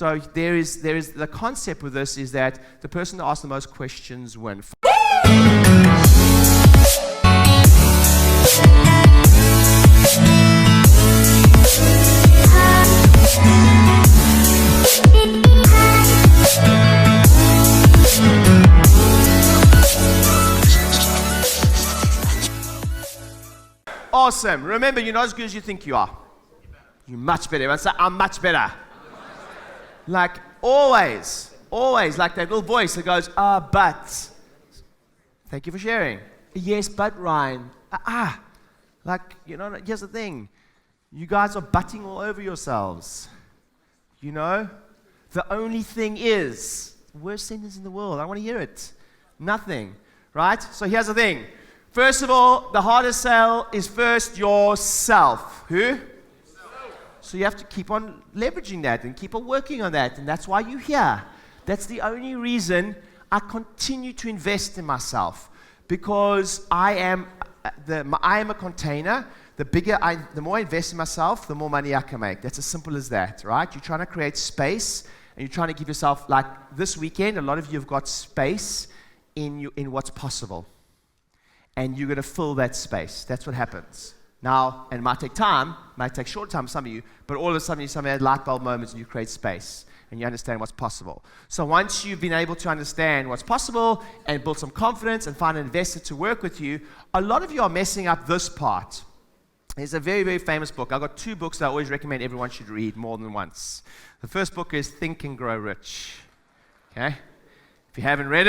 So there is the concept with this is that the person that asks the most questions win. Awesome. Remember, you're not as good as you think you are. You're much better. Everyone say, I'm much better. Like always, like that little voice that goes, but. Thank you for sharing. Yes, but Ryan. Like, here's the thing. You guys are butting all over yourselves. The only thing is, worst sentence in the world. I want to hear it. Nothing. Right? So here's the thing. First of all, the hardest sell is first yourself. Who? Yourself. So you have to keep on leveraging that and keep on working on that. And that's why you're here. That's the only reason I continue to invest in myself. Because I am a container. The more I invest in myself, the more money I can make. That's as simple as that, right? You're trying to create space, and you're trying to give yourself, like this weekend, a lot of you have got space in what's possible. And you're going to fill that space. That's what happens. Now, and it might take time, might take short time for some of you, but all of a sudden you have light bulb moments and you create space and you understand what's possible. So once you've been able to understand what's possible and build some confidence and find an investor to work with you, a lot of you are messing up this part. There's a very, very famous book. I've got 2 books that I always recommend everyone should read more than once. The first book is Think and Grow Rich. Okay? If you haven't read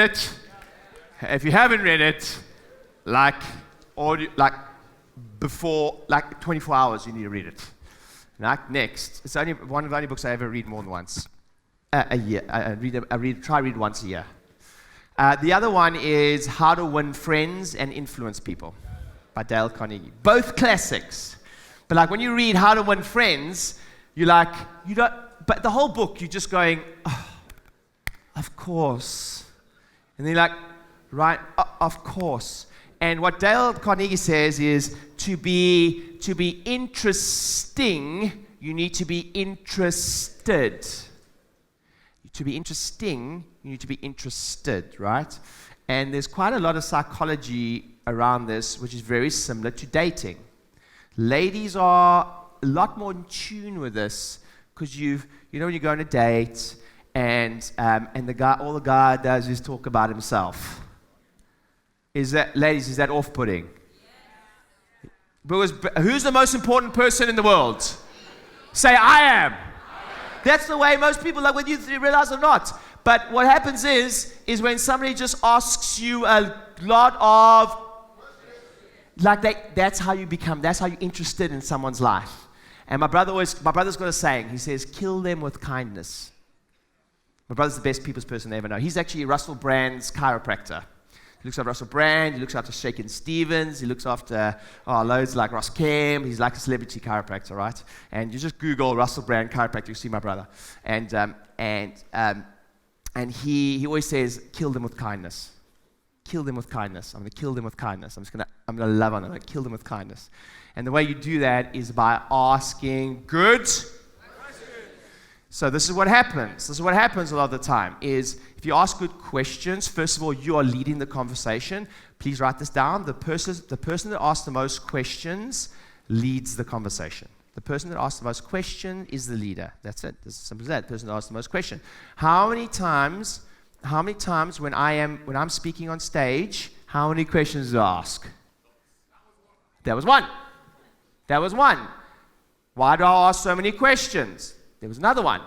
it, before 24 hours, you need to read it. Next, it's only one of the only books I ever read more than once a year. Try read once a year. The other one is How to Win Friends and Influence People by Dale Carnegie. Both classics. But when you read How to Win Friends, but the whole book you're just going, oh, of course, and then right, of course. And what Dale Carnegie says is to be interesting, you need to be interested. To be interesting, you need to be interested, right? And there's quite a lot of psychology around this, which is very similar to dating. Ladies are a lot more in tune with this because when you go on a date and all the guy does is talk about himself. Ladies, is that off-putting? Yeah. Because who's the most important person in the world? Say, I am. That's the way most people, whether you realize or not. But what happens is when somebody just asks you a lot of, that's how you're interested in someone's life. And my brother's got a saying. He says, kill them with kindness. My brother's the best people's person I ever know. He's actually Russell Brand's chiropractor. He looks after Russell Brand, he looks after Shakin' Stevens, he looks after loads like Ross Kemp. He's like a celebrity chiropractor, right? And you just Google Russell Brand chiropractor, you see my brother. And he always says, kill them with kindness. Kill them with kindness. I'm going to kill them with kindness. I'm going to love on them. I'm going to kill them with kindness. And the way you do that is by asking good. So this is what happens. This is what happens a lot of the time is if you ask good questions, first of all, you are leading the conversation. Please write this down. The person that asks the most questions leads the conversation. The person that asks the most questions is the leader. That's it. It's as simple as that. The person that asks the most questions. How many times when I'm speaking on stage, how many questions do I ask? That was one. Why do I ask so many questions? There was another one.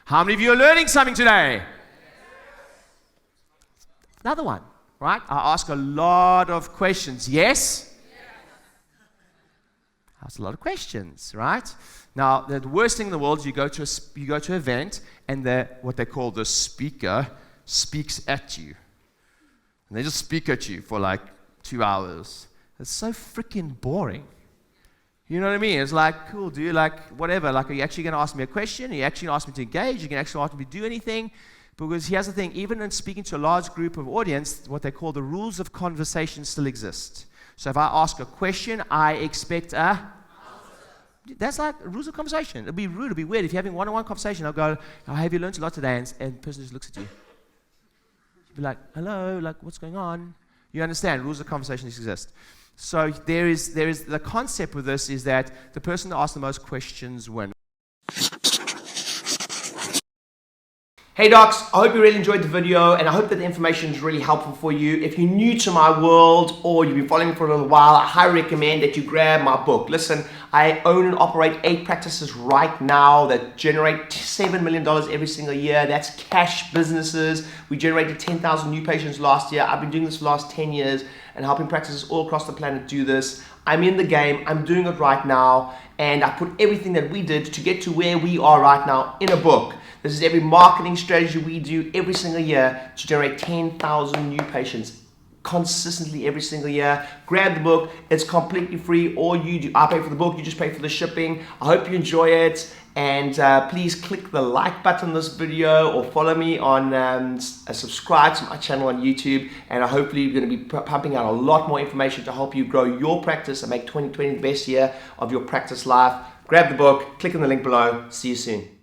How many of you are learning something today? Another one, right? I ask a lot of questions. Yes? I ask a lot of questions, right? Now, the worst thing in the world is you go to an event and what they call the speaker speaks at you. And they just speak at you for 2 hours. It's so freaking boring. You know what I mean? It's cool, dude, whatever. Are you actually going to ask me a question? Are you actually going to ask me to engage? You can actually ask me to do anything? Because here's the thing, even in speaking to a large group of audience, what they call the rules of conversation still exist. So if I ask a question, I expect a that's like rules of conversation. It'll be rude, it'll be weird. If you're having one-on-one conversation, I'll go, oh, have you learned a lot today? And the person just looks at you. You'll be like, hello, like, what's going on? You understand, rules of conversation exist. So there is the concept with this is that the person that asks the most questions wins. Hey docs, I hope you really enjoyed the video and I hope that the information is really helpful for you. If you're new to my world or you've been following me for a little while, I highly recommend that you grab my book. Listen, I own and operate 8 practices right now that generate $7 million every single year. That's cash businesses. We generated 10,000 new patients last year. I've been doing this for the last 10 years and helping practices all across the planet do this. I'm in the game, I'm doing it right now, and I put everything that we did to get to where we are right now in a book. This is every marketing strategy we do every single year to generate 10,000 new patients consistently every single year. Grab the book, it's completely free. All you do, I pay for the book, you just pay for the shipping. I hope you enjoy it, and please click the like button on this video or follow me on subscribe to my channel on YouTube, and hopefully you're going to be pumping out a lot more information to help you grow your practice and make 2020 the best year of your practice life. Grab the book, click on the link below. See you soon.